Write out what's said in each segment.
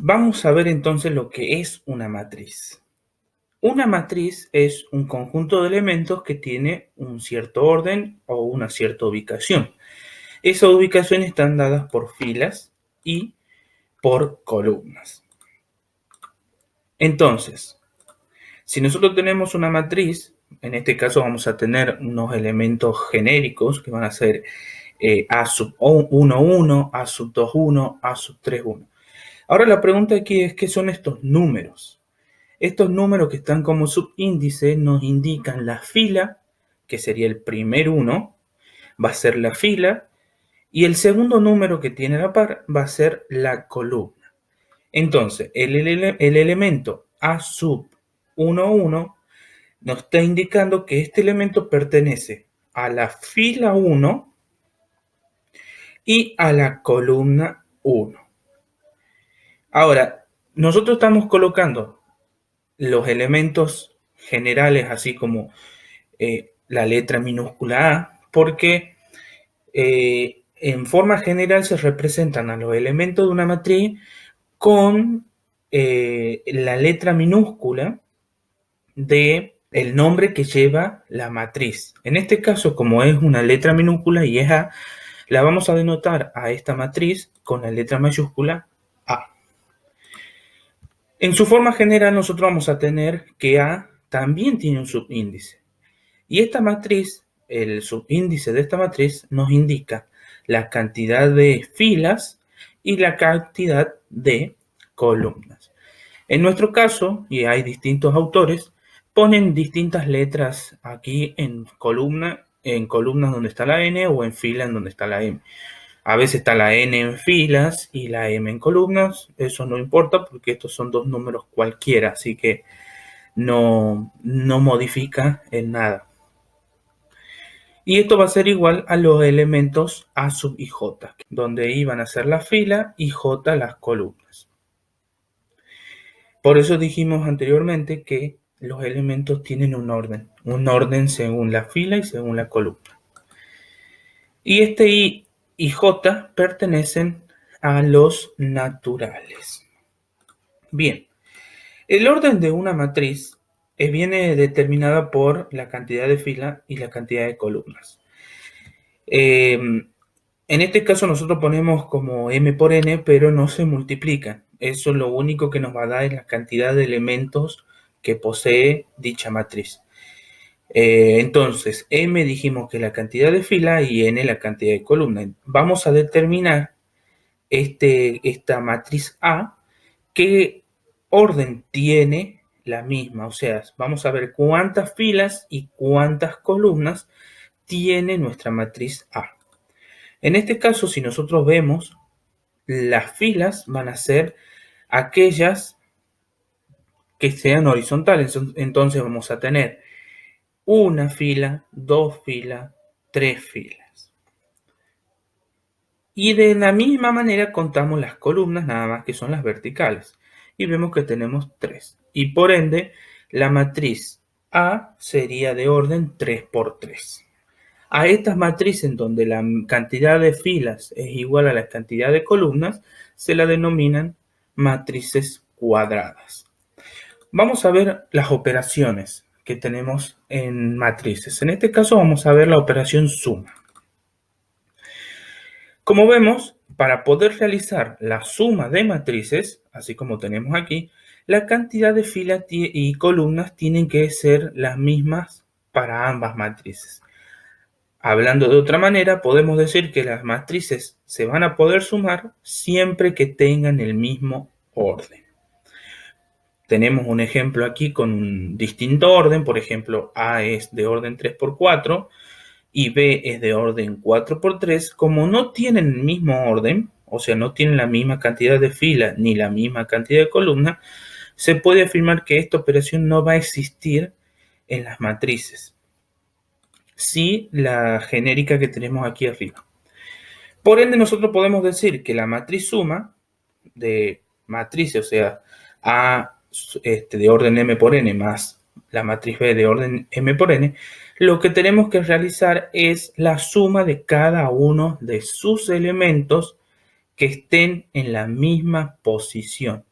Vamos a ver entonces lo que es una matriz. Una matriz es un conjunto de elementos que tiene un cierto orden o una cierta ubicación. Esas ubicaciones están dadas por filas y por columnas. Entonces, si nosotros tenemos una matriz, en este caso vamos a tener unos elementos genéricos que van a ser A sub 1, 1, A sub 2, 1, A sub 3, 1. Ahora la pregunta aquí es, ¿qué son estos números? Estos números que están como subíndice nos indican la fila, que sería el primer 1, va a ser la fila, y el segundo número que tiene a la par va a ser la columna. Entonces, el elemento A sub 1, 1 nos está indicando que este elemento pertenece a la fila 1 y a la columna 1. Ahora, nosotros estamos colocando los elementos generales, así como la letra minúscula A, porque en forma general se representan a los elementos de una matriz con la letra minúscula de el nombre que lleva la matriz. En este caso, como es una letra minúscula y es A, la vamos a denotar a esta matriz con la letra mayúscula A. En su forma general nosotros vamos a tener que A también tiene un subíndice. Y esta matriz, el subíndice de esta matriz nos indica la cantidad de filas y la cantidad de columnas. En nuestro caso, y hay distintos autores, ponen distintas letras aquí en columnas donde está la N o en fila en donde está la M. A veces está la N en filas y la M en columnas. Eso no importa porque estos son dos números cualquiera, así que no modifica en nada. Y esto va a ser igual a los elementos A sub y J, donde I van a ser la fila y J las columnas. Por eso dijimos anteriormente que los elementos tienen un orden según la fila y según la columna. Y este I y J pertenecen a los naturales. Bien, el orden de una matriz viene determinada por la cantidad de filas y la cantidad de columnas. En este caso nosotros ponemos como m por n, pero no se multiplican. Eso lo único que nos va a dar es la cantidad de elementos que posee dicha matriz. Entonces, m dijimos que es la cantidad de fila y n la cantidad de columna. Vamos a determinar esta matriz A, qué orden tiene la misma. O sea, vamos a ver cuántas filas y cuántas columnas tiene nuestra matriz A. En este caso, si nosotros vemos, las filas van a ser aquellas que sean horizontales. Entonces vamos a tener una fila, dos filas, tres filas. Y de la misma manera contamos las columnas, nada más que son las verticales. Y vemos que tenemos 3. Y por ende, la matriz A sería de orden 3 por 3. A estas matrices en donde la cantidad de filas es igual a la cantidad de columnas, se la denominan matrices cuadradas. Vamos a ver las operaciones que tenemos en matrices. En este caso vamos a ver la operación suma. Como vemos, para poder realizar la suma de matrices, así como tenemos aquí, la cantidad de filas y columnas tienen que ser las mismas para ambas matrices. Hablando de otra manera, podemos decir que las matrices se van a poder sumar siempre que tengan el mismo orden. Tenemos un ejemplo aquí con un distinto orden, por ejemplo, A es de orden 3 por 4 y B es de orden 4 por 3. Como no tienen el mismo orden, o sea, no tienen la misma cantidad de filas ni la misma cantidad de columnas, se puede afirmar que esta operación no va a existir en las matrices. Sí, la genérica que tenemos aquí arriba. Por ende, nosotros podemos decir que la matriz suma de matrices, o sea, A de orden m por n más la matriz B de orden m por n, lo que tenemos que realizar es la suma de cada uno de sus elementos que estén en la misma posición.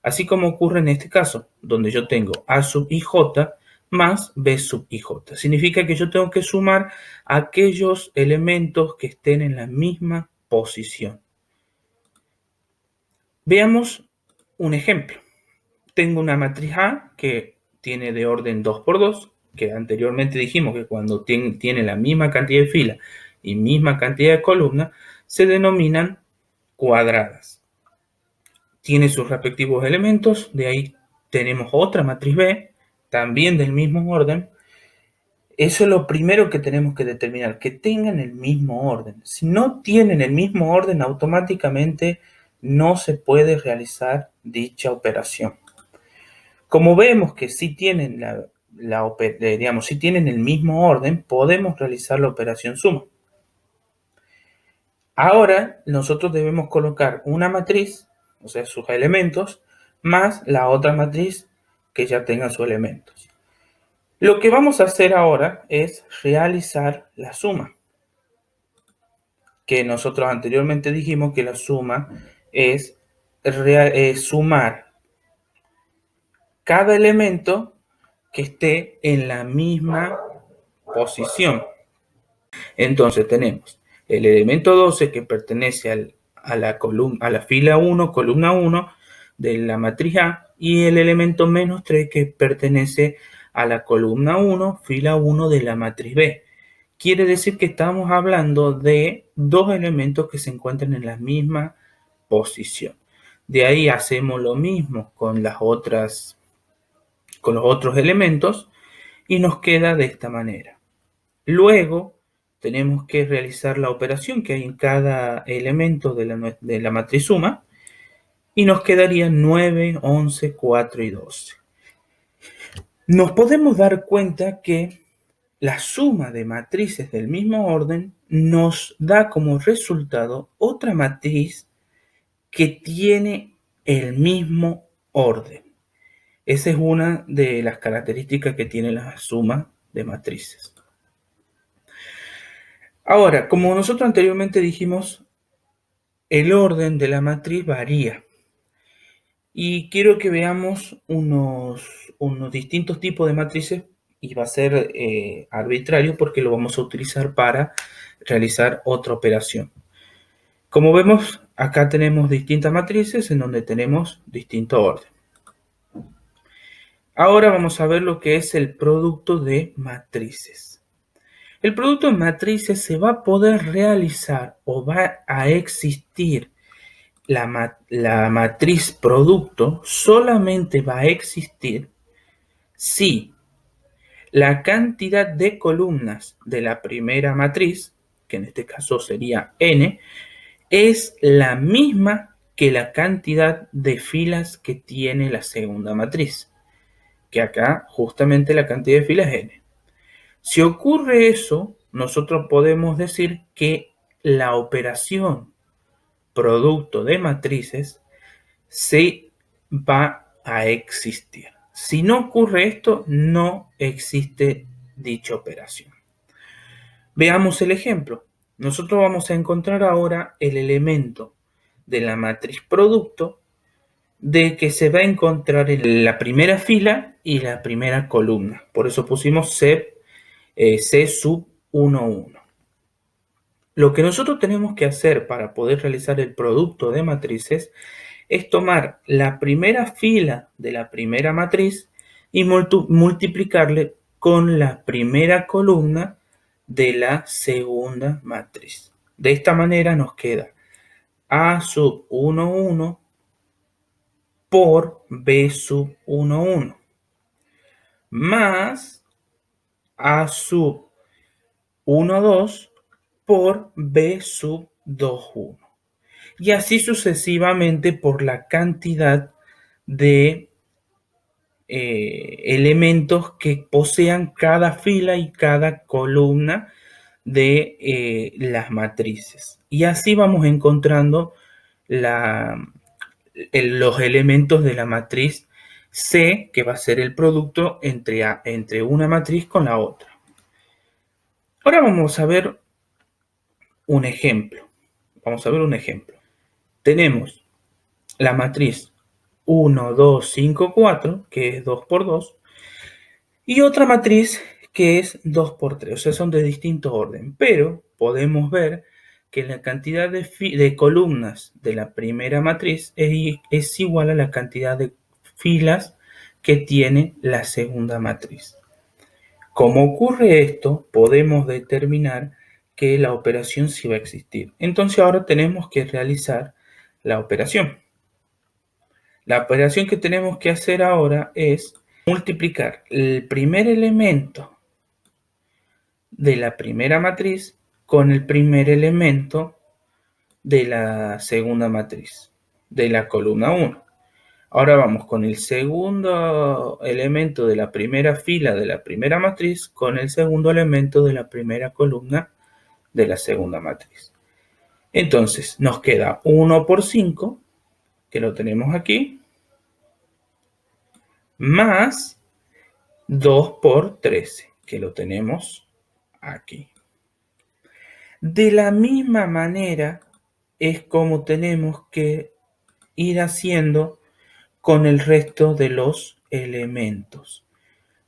Así como ocurre en este caso, donde yo tengo A sub ij más B sub ij. Significa que yo tengo que sumar aquellos elementos que estén en la misma posición. Veamos un ejemplo. Tengo una matriz A que tiene de orden 2 por 2, que anteriormente dijimos que cuando tiene la misma cantidad de filas y misma cantidad de columnas, se denominan cuadradas. Tiene sus respectivos elementos, de ahí tenemos otra matriz B, también del mismo orden. Eso es lo primero que tenemos que determinar, que tengan el mismo orden. Si no tienen el mismo orden, automáticamente no se puede realizar dicha operación. Como vemos que si tienen si tienen el mismo orden, podemos realizar la operación suma. Ahora nosotros debemos colocar una matriz, o sea, sus elementos, más la otra matriz que ya tenga sus elementos. Lo que vamos a hacer ahora es realizar la suma, que nosotros anteriormente dijimos que la suma es sumar cada elemento que esté en la misma posición. Entonces tenemos el elemento 12 que pertenece a la fila 1, columna 1 de la matriz A, y el elemento menos 3 que pertenece a la columna 1, fila 1 de la matriz B. Quiere decir que estamos hablando de dos elementos que se encuentran en la misma posición. De ahí hacemos lo mismo con los otros elementos y nos queda de esta manera. Luego tenemos que realizar la operación que hay en cada elemento de la matriz suma y nos quedarían 9, 11, 4 y 12. Nos podemos dar cuenta que la suma de matrices del mismo orden nos da como resultado otra matriz que tiene el mismo orden. Esa es una de las características que tiene la suma de matrices. Ahora, como nosotros anteriormente dijimos, el orden de la matriz varía. Y quiero que veamos unos distintos tipos de matrices, y va a ser arbitrario porque lo vamos a utilizar para realizar otra operación. Como vemos, acá tenemos distintas matrices en donde tenemos distinto orden. Ahora vamos a ver lo que es el producto de matrices. El producto de matrices se va a poder realizar o va a existir. La matriz producto solamente va a existir si la cantidad de columnas de la primera matriz, que en este caso sería n, es la misma que la cantidad de filas que tiene la segunda matriz, que acá justamente la cantidad de filas es n. Si ocurre eso, nosotros podemos decir que la operación producto de matrices se va a existir. Si no ocurre esto, no existe dicha operación. Veamos el ejemplo. Nosotros vamos a encontrar ahora el elemento de la matriz producto de que se va a encontrar en la primera fila y la primera columna. Por eso pusimos C sub 1, 1. Lo que nosotros tenemos que hacer para poder realizar el producto de matrices es tomar la primera fila de la primera matriz y multiplicarle con la primera columna de la segunda matriz. De esta manera nos queda A sub 1, 1 por B sub 1, 1 más A sub 1, 2 por B sub 2, 1. Y así sucesivamente por la cantidad de elementos que posean cada fila y cada columna de las matrices. Y así vamos encontrando los elementos de la matriz C, que va a ser el producto entre una matriz con la otra. Ahora vamos a ver un ejemplo. Tenemos la matriz 1, 2, 5, 4, que es 2 por 2, y otra matriz que es 2 por 3, o sea, son de distinto orden, pero podemos ver que la cantidad de columnas de la primera matriz es igual a la cantidad de filas que tiene la segunda matriz. Como ocurre esto, podemos determinar que la operación sí va a existir. Entonces ahora tenemos que realizar la operación. La operación que tenemos que hacer ahora es multiplicar el primer elemento de la primera matriz con el primer elemento de la segunda matriz, de la columna 1. Ahora vamos con el segundo elemento de la primera fila de la primera matriz con el segundo elemento de la primera columna de la segunda matriz. Entonces nos queda 1 por 5, que lo tenemos aquí, más 2 por 13, que lo tenemos aquí. De la misma manera es como tenemos que ir haciendo con el resto de los elementos.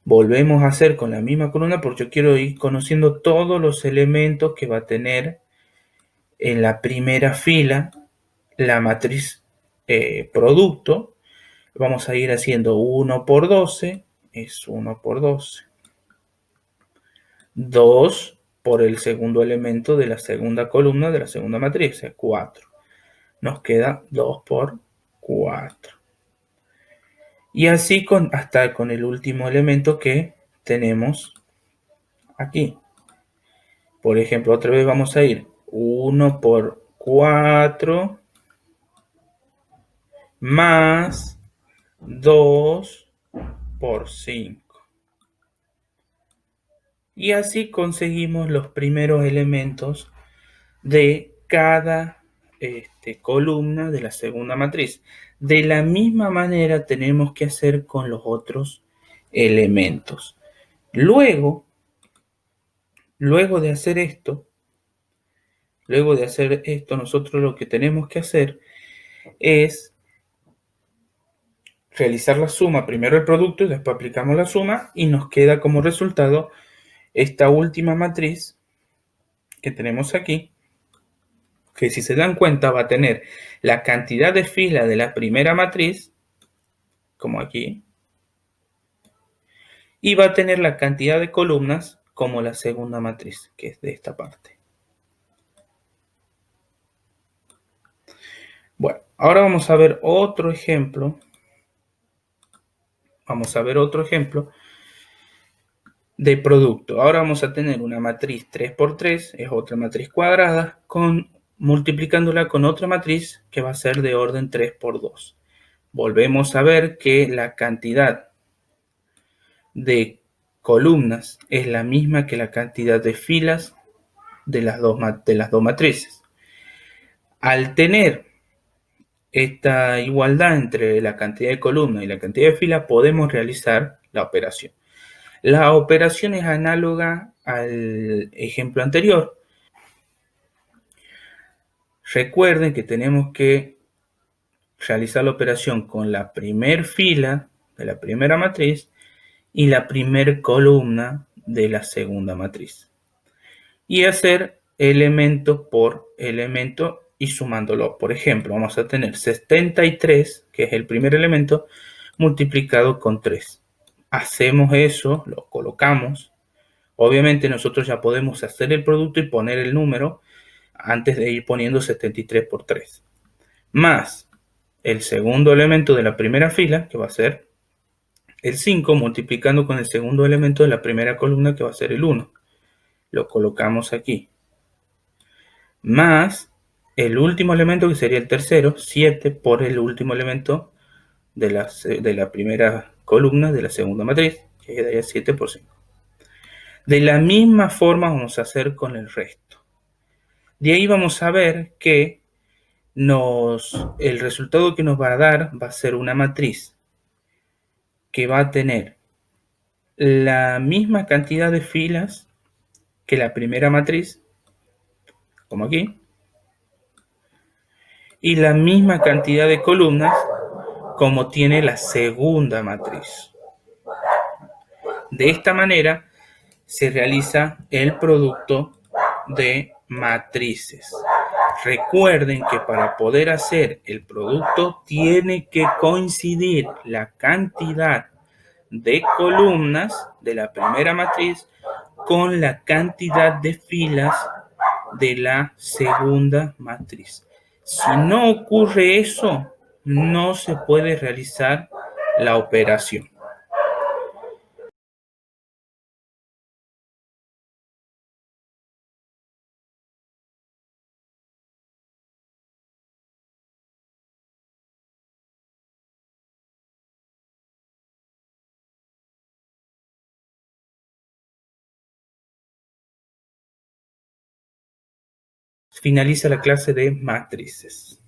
Volvemos a hacer con la misma columna porque yo quiero ir conociendo todos los elementos que va a tener en la primera fila la matriz producto. Vamos a ir haciendo 1 por 12, es 1 por 12. 2 por el segundo elemento de la segunda columna de la segunda matriz, es 4. Nos queda 2 por 4. Y así hasta con el último elemento que tenemos aquí. Por ejemplo, otra vez vamos a ir 1 por 4 más 2 por 5. Y así conseguimos los primeros elementos de cada columna de la segunda matriz. De la misma manera tenemos que hacer con los otros elementos. Luego de hacer esto, nosotros lo que tenemos que hacer es realizar la suma, primero el producto y después aplicamos la suma y nos queda como resultado esta última matriz que tenemos aquí, que si se dan cuenta va a tener la cantidad de filas de la primera matriz, como aquí, y va a tener la cantidad de columnas como la segunda matriz, que es de esta parte. Bueno, ahora vamos a ver otro ejemplo. De producto. Ahora vamos a tener una matriz 3 por 3, es otra matriz cuadrada, multiplicándola con otra matriz que va a ser de orden 3 por 2. Volvemos a ver que la cantidad de columnas es la misma que la cantidad de filas de las dos matrices. Al tener esta igualdad entre la cantidad de columnas y la cantidad de filas, podemos realizar la operación. La operación es análoga al ejemplo anterior. Recuerden que tenemos que realizar la operación con la primer fila de la primera matriz y la primer columna de la segunda matriz. Y hacer elemento por elemento y sumándolo. Por ejemplo, vamos a tener 73, que es el primer elemento, multiplicado con 3. Hacemos eso, lo colocamos. Obviamente nosotros ya podemos hacer el producto y poner el número antes de ir poniendo 73 por 3. Más el segundo elemento de la primera fila, que va a ser el 5, multiplicando con el segundo elemento de la primera columna, que va a ser el 1. Lo colocamos aquí. Más el último elemento, que sería el tercero, 7 por el último elemento de la primera columna de la segunda matriz, que quedaría 7 por 5. De la misma forma vamos a hacer con el resto. De ahí vamos a ver que el resultado que nos va a dar va a ser una matriz que va a tener la misma cantidad de filas que la primera matriz, como aquí, y la misma cantidad de columnas como tiene la segunda matriz. De esta manera se realiza el producto de matrices. Recuerden que para poder hacer el producto tiene que coincidir la cantidad de columnas de la primera matriz con la cantidad de filas de la segunda matriz. Si no ocurre eso, no se puede realizar la operación. Finaliza la clase de matrices.